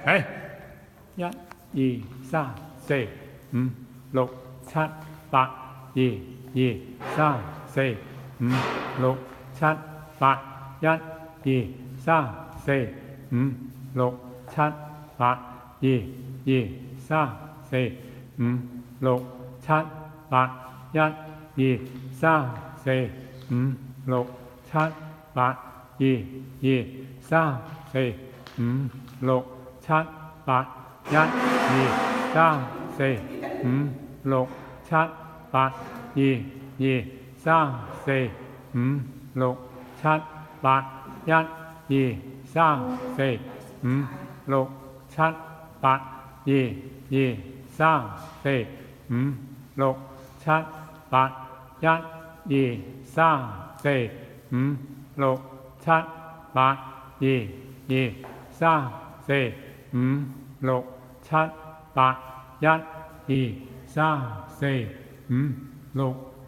係1、2、3、4、5、6、7、8、2、2、3、4、5、6、7、8、1、2、3、4、5、6、7、8、2、2、3、4、5、6、7、8、1、2、3、4、5、6、7、8、2、2、3、4、5、6、7、8、1、2、3、4、5、6、7、8、2、2、3、4、5、6、7、8、1、2、3、4、5、6、7、8、2、2、3、4、5、6、7、8、1、2、3、4、5、6、7、8、2、2、3、4、5、6、7、8、1、2、3、4、5、6、7、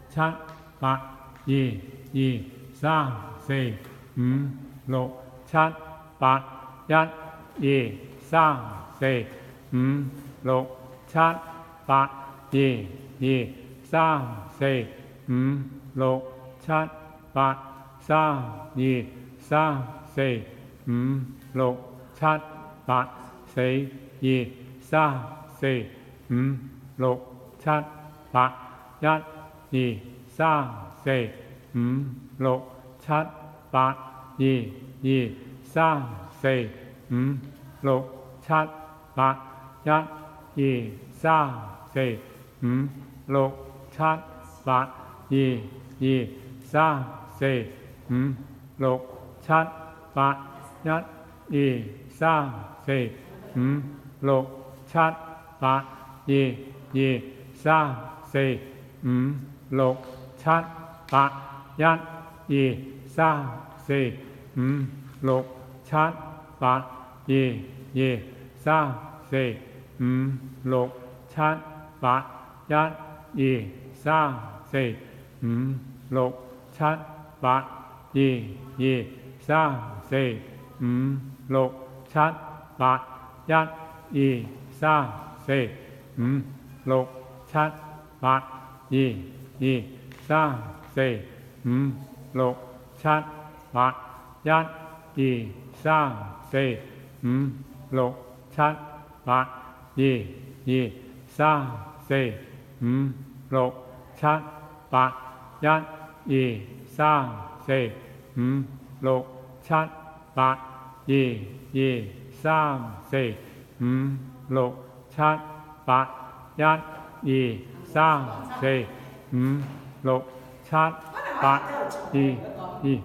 8、2、2、3、4、5、6、7、8、1、2、3、4、5、6、7、8、2、2、3、4、5、6、7、8、3、2、3、4、5、6、7、8、4、2、3、4、5、6、7、8、1、2、3、4、5、6、7、8、2、2、3、4、5、6、7、8、1、2、3、4、5、6、7、8、2、2、3、4、5、6、7、8、1、2、3、4、5、6、7、8、2、2、3、4、5、6、7、8、1、2、3、4、5、6、7、8、2、2、3、4、5、6、7、8、1、2、3、4、5、6、7、8、2、2、3、4、5、6、7、8、1、2、3、4、5、6、7、8、2、2、3、4、5、6、7、8、1、2、3、4、5、6、7、8、2、2、3、4、5、6、7、8、1、2、3、4、5、6、7、8、2、2、3、4、5、6、7、8、1、2、3、4、5、6、7、8、2、2。